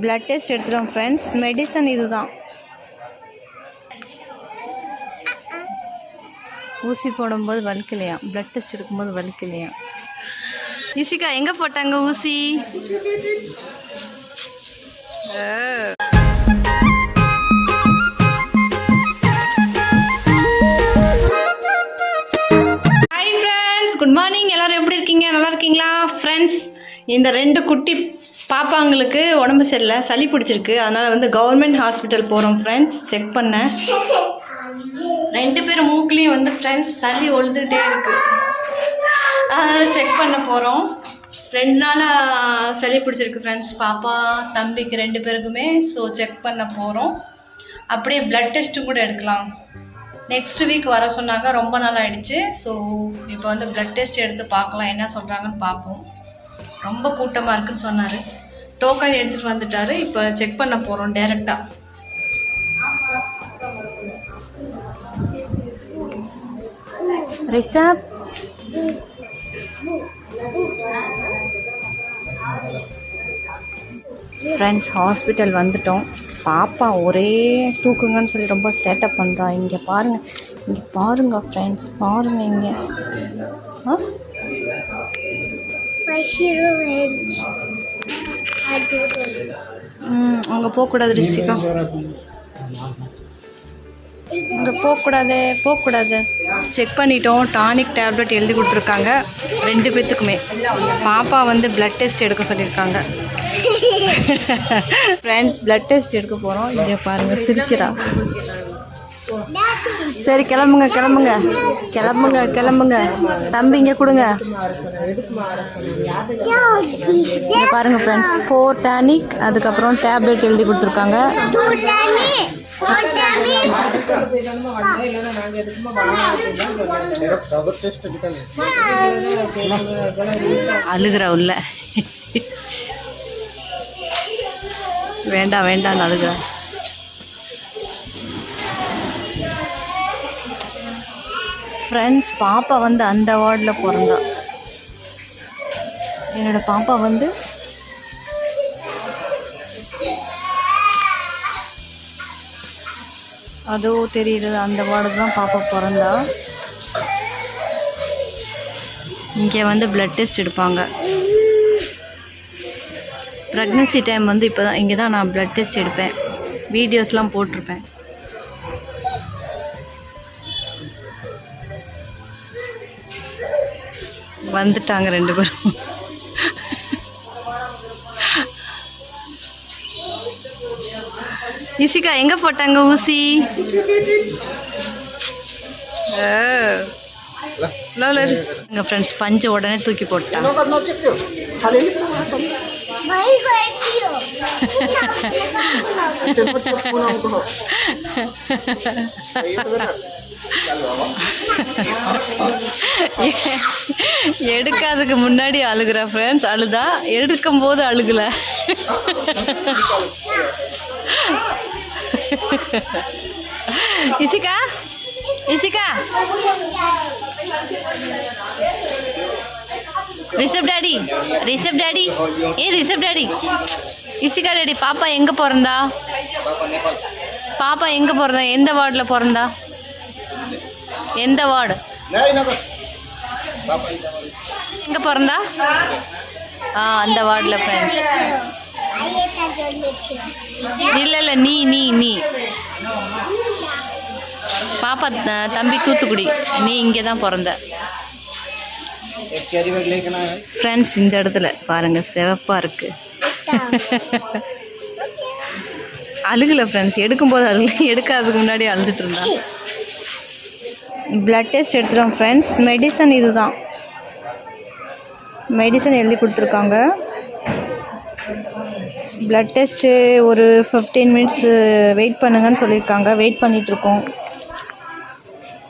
Blood test எடுத்துகிறோம் friends. Medicine இதுதான். ஊசி போடும்போது வலிக்கலையா, பிளட் டெஸ்ட் எடுக்கும்போது வலிக்கலையா. இசிகா எங்கே போட்டாங்க ஊசி? Hi friends, good morning. எல்லோரும் எப்படி இருக்கீங்க? நல்லா இருக்கீங்களா ஃப்ரெண்ட்ஸ்? இந்த 2 குட்டி பாப்பாங்களுக்கு உடம்பு சரியில்லை, சளி பிடிச்சிருக்கு. அதனால் கவர்மெண்ட் ஹாஸ்பிட்டல் போகிறோம் ஃப்ரெண்ட்ஸ். செக் பண்ண 2 பேர் மூக்குலேயும் ஃப்ரெண்ட்ஸ் சளி ஒழுதுகிட்டே இருக்குது. அதனால் செக் பண்ண போகிறோம். 2 நாளாக சளி பிடிச்சிருக்கு ஃப்ரெண்ட்ஸ், பாப்பா தம்பிக்கு 2 பேருக்குமே. ஸோ செக் பண்ண போகிறோம். அப்படியே பிளட் டெஸ்ட்டு கூட எடுக்கலாம். நெக்ஸ்ட் வீக் வர சொன்னாங்க, ரொம்ப நாள் ஆகிடுச்சு. ஸோ இப்போ பிளட் டெஸ்ட் எடுத்து பார்க்கலாம், என்ன சொல்கிறாங்கன்னு பார்ப்போம். ரொம்ப கூட்டமாக இருக்குன்னு சொன்னார். டோக்கன் எடுத்துகிட்டு வந்துட்டார். இப்போ செக் பண்ண போகிறோம் டேரெக்டாக. ரிஷப், ஃப்ரெண்ட்ஸ் ஹாஸ்பிட்டல் வந்துட்டோம். பாப்பா ஒரே தூக்குங்கன்னு சொல்லி ரொம்ப சேட்டப் பண்ணுறா. இங்கே பாருங்கள் ஃப்ரெண்ட்ஸ், பாருங்கள் இங்கே. அங்கே போகக்கூடாது ரிஷிகா, அங்கே போகக்கூடாது. செக் பண்ணிட்டோம். டானிக் டேப்லெட் எழுதி கொடுத்துருக்காங்க 2 பேர்த்துக்குமே. பாப்பா பிளட் டெஸ்ட் எடுக்க சொல்லியிருக்காங்க. ஃப்ரெண்ட்ஸ் பிளட் டெஸ்ட் எடுக்க போகிறோம். இங்கே பாருங்கள், சிரிக்கிறா. சரி கிளம்புங்க. தம்பி இங்கே கொடுங்க. இங்கே பாருங்கள் ஃப்ரெண்ட்ஸ், 4 டானிக், அதுக்கப்புறம் டேப்லெட் எழுதி கொடுத்துருக்காங்க. அழுகிறா உள்ள. வேண்டாம் அழுகிறா. ஃப்ரெண்ட்ஸ் பாப்பா அந்த வார்டில் பிறந்தா. என்னோட பாப்பா அதோ தெரியுது, அந்த வார்டு தான் பாப்பா பிறந்தா. இங்கே பிளட் டெஸ்ட் எடுப்பாங்க. ப்ரெக்னன்சி டைம் இப்போ தான், இங்கே தான் நான் பிளட் டெஸ்ட் எடுப்பேன். வீடியோஸ்லாம் போட்டிருப்பேன். வந்துட்டாங்க 2 பேரும். இசிகா எங்கே போட்டாங்க ஊசி? எங்கள் ஃப்ரெண்ட்ஸ் பஞ்சை உடனே தூக்கி போட்டாங்க. எடுக்காதுக்கு முன்னாடி அழுகிறா ஃப்ரெண்ட்ஸ். அழுதா, எடுக்கும் போது அழுகல. Ishika Rishabh daddy Rishabh daddy Ishika daddy, பாப்பா எங்கே பிறந்தா? எந்த வார்டில் பிறந்தா? எந்த வார்டு? எங்கே பிறந்தா? அந்த வார்டில் ஃப்ரெண்ட்ஸ். இல்லை நீ பாப்பா தம்பி தூத்துக்குடி, நீ இங்கே தான் பிறந்த. ஃப்ரெண்ட்ஸ் இந்த இடத்துல பாருங்கள், சிவப்பாக இருக்குது. அழுகலை ஃப்ரெண்ட்ஸ், எடுக்கும்போது எடுக்காததுக்கு முன்னாடி அழுதுட்டு இருந்தா. பிளட் டெஸ்ட் எடுத்துகிறோம் ஃப்ரெண்ட்ஸ். மெடிசன் இதுதான். மெடிசன் எழுதி கொடுத்துருக்காங்க. பிளட் டெஸ்ட்டு ஒரு 15 மினிட்ஸ் வெயிட் பண்ணுங்கன்னு சொல்லியிருக்காங்க. வெயிட் பண்ணிகிட்ருக்கோம்.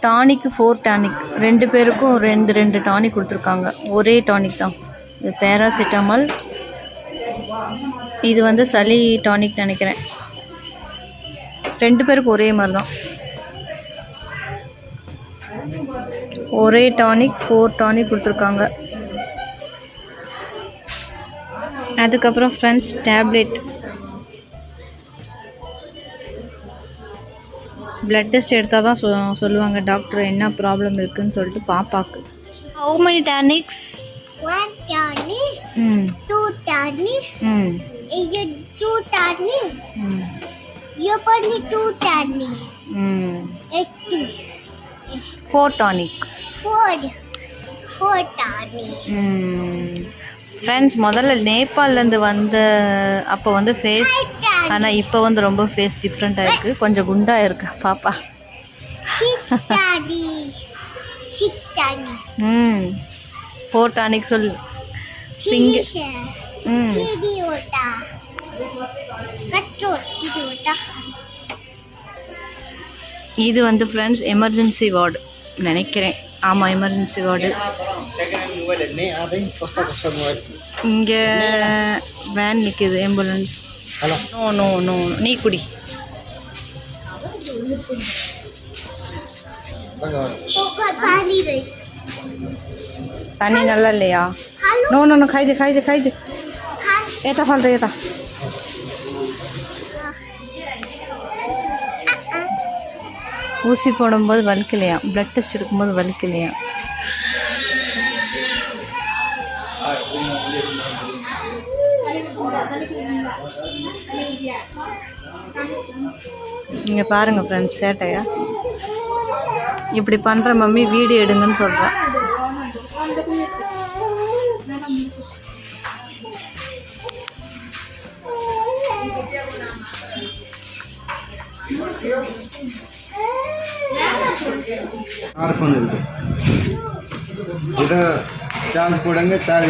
டானிக்கு 4 டானிக், 2 பேருக்கும் 2 டானிக் கொடுத்துருக்காங்க. ஒரே டானிக் தான். இது பேராசிட்டமால். இது சளி டானிக் நினைக்கிறேன். 2 பேருக்கு ஒரே மாதிரி தான். ஒரே டானிக் 4 டானிக் கொடுத்துருக்காங்க. அதுக்கப்புறம் ஃப்ரெண்ட்ஸ் டேப்லெட் பிளட் டெஸ்ட் எடுத்தால் தான் சொல்லுவாங்க டாக்டர் என்ன ப்ராப்ளம் இருக்குதுன்னு சொல்லிட்டு பாப்பாவுக்கு. How many tonics? 1 tonic. 2 tonic. Is it 2 tonic? You put 2 tonic. 4 tonic. 4 tonic. Friends முதல்ல நேபாளிலேருந்து வந்த அப்போ வந்து ஃபேஸ், ஆனால் இப்போ வந்து ரொம்ப ஃபேஸ் டிஃப்ரெண்ட்டாக இருக்குது, கொஞ்சம் குண்டாக இருக்கு பாப்பா. 6 tonic. 4 டானிக் சொல்லு. இது வந்து ஃப்ரெண்ட்ஸ் எமர்ஜென்சி வார்டு நினைக்கிறேன். ஆமாம், எமர்ஜென்சி வார்டு. இங்கே வேன் நிற்கிது, ஆம்புலன்ஸ். நோ நோ நோ, நீ குடி. पानी नल्ला ले आ. नो नो नो, खाई दे खाई दे खाई दे. एता फालतू एता. ஊசி போடும்போது வலிக்கலையா, பிளட் டெஸ்ட் எடுக்கும்போது வலிக்கலையா. இங்கே பாருங்கள் ஃப்ரெண்ட்ஸ், சேட்டையா இப்படி பண்ணுற மம்மி வீடியோ எடுங்கன்னு சொல்கிறேன். फोन इधर चार्ज पड़ेंगे, चार्ज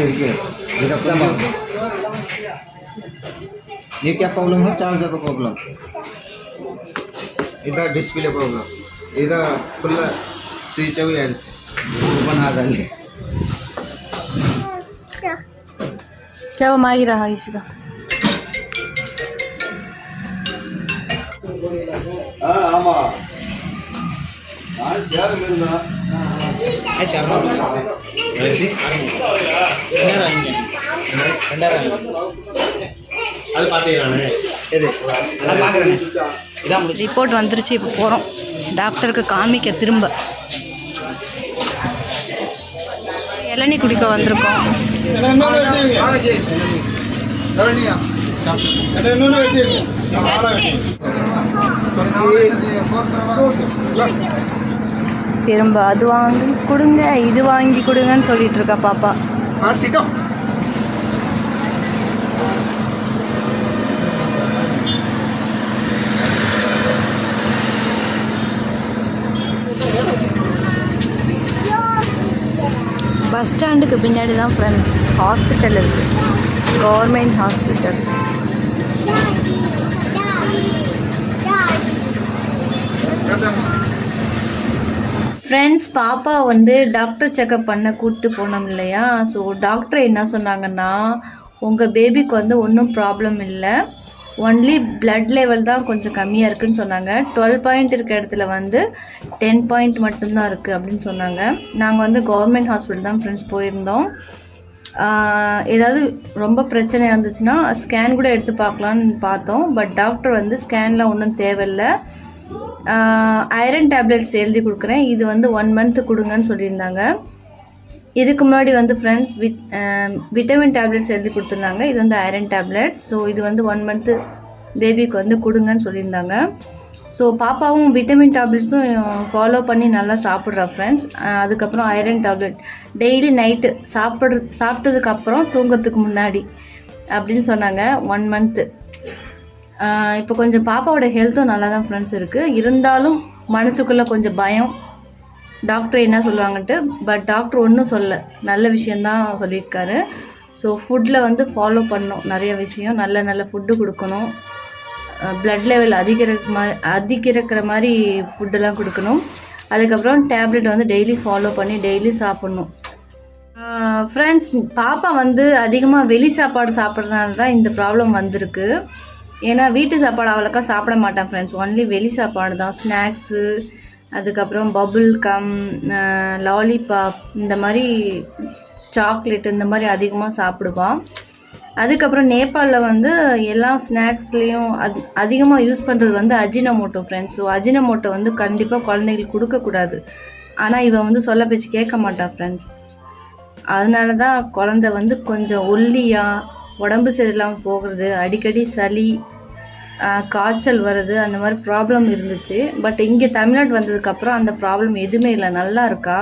इधर ये क्या प्रॉब्लम है? चार्जर का प्रॉब्लम, इधर डिस्प्ले प्रॉब्लम, इधर फुल स्विच अभी बना डालिए. क्या वो मांग रहा है इसका? ஆமா ரிப்போர்ட் வந்துருச்சு. இப்போ போகிறோம் டாக்டருக்கு காமிக்க. திரும்ப இளநீ குடிக்க வந்திருக்கோம். திரும்ப அது வாங்கி கொடுங்க, இது வாங்கி கொடுங்கன்னு சொல்லிட்டு இருக்கா பாப்பா. பஸ் ஸ்டாண்டுக்கு பின்னாடி தான் ஃப்ரெண்ட்ஸ் ஹாஸ்பிட்டல் இருக்குது, கவர்மெண்ட் ஹாஸ்பிட்டல். ஃப்ரெண்ட்ஸ், பாப்பா வந்து டாக்டர் செக்கப் பண்ண கூப்பிட்டு போனோம் இல்லையா. ஸோ டாக்டர் என்ன சொன்னாங்கன்னா, உங்கள் பேபிக்கு வந்து ஒன்றும் ப்ராப்ளம் இல்லை, ஒன்லி பிளட் லெவல் தான் கொஞ்சம் கம்மியாக இருக்குதுன்னு சொன்னாங்க. 12 பாயிண்ட் இருக்க இடத்துல வந்து 10 பாயிண்ட் மட்டும்தான் இருக்குது அப்படின்னு சொன்னாங்க. நாங்கள் வந்து கவர்மெண்ட் ஹாஸ்பிட்டல் தான் ஃப்ரெண்ட்ஸ் போயிருந்தோம். ஏதாவது ரொம்ப பிரச்சனையாக இருந்துச்சுன்னா ஸ்கேன் கூட எடுத்து பார்க்கலான்னு பார்த்தோம். பட் டாக்டர் வந்து ஸ்கேன்லாம் ஒன்றும் தேவையில்லை, ஐரன் டேப்லெட்ஸ் எழுதி கொடுக்குறேன், இது வந்து 1 மந்த் கொடுங்கன்னு சொல்லியிருந்தாங்க. இதுக்கு முன்னாடி வந்து ஃப்ரெண்ட்ஸ் விட்டமின் டேப்லெட்ஸ் எழுதி கொடுத்துருந்தாங்க, இது வந்து ஐரன் டேப்லெட்ஸ். ஸோ இது வந்து 1 மந்த்து பேபிக்கு வந்து கொடுங்கன்னு சொல்லியிருந்தாங்க. ஸோ பாப்பாவும் விட்டமின் டேப்லெட்ஸும் ஃபாலோ பண்ணி நல்லா சாப்பிட்றா ஃப்ரெண்ட்ஸ். அதுக்கப்புறம் ஐரன் டேப்லெட் டெய்லி நைட்டு சாப்பிட்டதுக்கப்புறம் தூங்கிறதுக்கு முன்னாடி அப்படின்னு சொன்னாங்க. 1 மந்த்து. இப்போ கொஞ்சம் பாப்பாவோட ஹெல்த்தும் நல்லா தான் ஃப்ரெண்ட்ஸ் இருக்குது. இருந்தாலும் மனசுக்குள்ளே கொஞ்சம் பயம், டாக்டர் என்ன சொல்லுவாங்கன்ட்டு. பட் டாக்டர் ஒன்றும் சொல்ல, நல்ல விஷயந்தான் சொல்லியிருக்காரு. ஸோ ஃபுட்டில் வந்து ஃபாலோ பண்ணணும், நிறைய விஷயம், நல்ல நல்ல ஃபுட்டு கொடுக்கணும், ப்ளட் லெவல் அதிகரிக்கிற மாதிரி ஃபுட்டெல்லாம் கொடுக்கணும். அதுக்கப்புறம் டேப்லெட் வந்து டெய்லி ஃபாலோ பண்ணி டெய்லி சாப்பிட்ணும். ஃப்ரெண்ட்ஸ், பாப்பா வந்து அதிகமாக வெளி சாப்பாடு சாப்பிட்றதுனால தான் இந்த ப்ராப்ளம் வந்திருக்கு. ஏன்னா வீட்டு சாப்பாடு அவ்வளோக்கா சாப்பிட மாட்டேன் ஃப்ரெண்ட்ஸ், ஒன்லி வெளி சாப்பாடு தான். ஸ்நாக்ஸு, அதுக்கப்புறம் பபுள் கம், லாலிபாப், இந்த மாதிரி சாக்லேட், இந்த மாதிரி அதிகமாக சாப்பிடுவான். அதுக்கப்புறம் நேபாளில் வந்து எல்லா ஸ்நாக்ஸ்லேயும் அதிகமாக யூஸ் பண்ணுறது வந்து அஜினமோட்டோ ஃப்ரெண்ட்ஸ். ஸோ அஜினமோட்டோ வந்து கண்டிப்பாக குழந்தைங்களுக்கு கொடுக்கக்கூடாது. ஆனால் இவன் வந்து சொல்ல பேச்சு கேட்க மாட்டான் ஃப்ரெண்ட்ஸ். அதனால தான் குழந்தை வந்து கொஞ்சம் ஒல்லியாக, உடம்பு சரியில்லாமல் போகிறது, அடிக்கடி சளி, காய்ச்சல் வருது, அந்த மாதிரி ப்ராப்ளம் இருந்துச்சு. பட் இங்கே தமிழ்நாடு வந்ததுக்கப்புறம் அந்த ப்ராப்ளம் எதுவுமே இல்லை, நல்லா இருக்கா.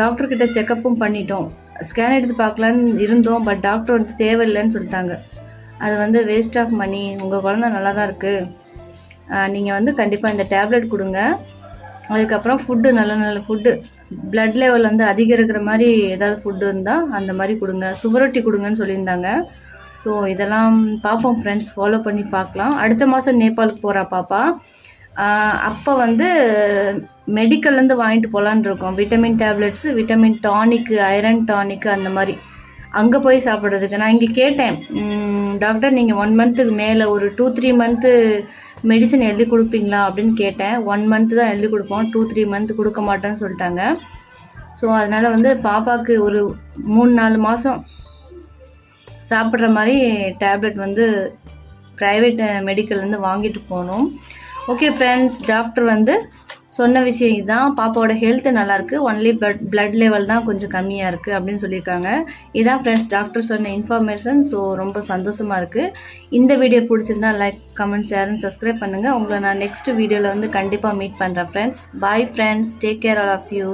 டாக்டர்கிட்ட செக்கப்பும் பண்ணிட்டோம், ஸ்கேன் எடுத்து பார்க்கலான்னு இருந்தோம். பட் டாக்டர் வந்து தேவையில்லைன்னு சொல்லிட்டாங்க. அது வந்து வேஸ்ட் ஆஃப் மணி, உங்கள் குழந்தை நல்லா தான் இருக்குது, நீங்கள் வந்து கண்டிப்பாக இந்த டேப்லெட் கொடுங்க. அதுக்கப்புறம் ஃபுட்டு நல்ல நல்ல ஃபுட்டு, பிளட் லெவல் வந்து அதிகம் இருக்கிற மாதிரி ஏதாவது ஃபுட்டு இருந்தால் அந்த மாதிரி கொடுங்க. சுவரொட்டி கொடுங்கன்னு சொல்லியிருந்தாங்க. ஸோ இதெல்லாம் பார்ப்போம் ஃப்ரெண்ட்ஸ், ஃபாலோ பண்ணி பார்க்கலாம். அடுத்த மாதம் நேபாளுக்கு போகிறா பாப்பா. அப்போ வந்து மெடிக்கல்லேருந்து வாங்கிட்டு போகலான்னு இருக்கோம். Vitamin tablets, vitamin tonic, iron tonic, அந்த மாதிரி அங்கே போய் சாப்பிட்றதுக்கு. நான் இங்கே கேட்டேன், டாக்டர் நீங்கள் 1 மந்த்துக்கு மேலே ஒரு 2-3 மந்த்து மெடிசன் எழுதி கொடுப்பீங்களா அப்படின்னு கேட்டேன். 1 மந்த்து தான் எழுதி கொடுப்போம், 2-3 மந்த்து கொடுக்க மாட்டேன்னு சொல்லிட்டாங்க. ஸோ அதனால் வந்து பாப்பாவுக்கு ஒரு 3-4 மாதம் சாப்பிட்ற மாதிரி டேப்லெட் வந்து ப்ரைவேட் மெடிக்கல்லேருந்து வாங்கிட்டு போகணும். ஓகே ஃப்ரெண்ட்ஸ், டாக்டர் வந்து சொன்ன விஷயம் இதுதான். பாப்பாவோட ஹெல்த்து நல்லாயிருக்கு, ஒன்லி பிளட் லெவல் தான் கொஞ்சம் கம்மியாக இருக்குது அப்படின்னு சொல்லியிருக்காங்க. இதான் ஃப்ரெண்ட்ஸ் டாக்டர் சொன்ன இன்ஃபர்மேஷன். ஸோ ரொம்ப சந்தோஷமாக இருக்குது. இந்த வீடியோ பிடிச்சிருந்தா like, comment, share and subscribe பண்ணுங்கள். உங்களை நான் நெக்ஸ்ட் வீடியோவில் வந்து கண்டிப்பாக மீட் பண்ணுறேன் friends. Bye friends, take care all of you.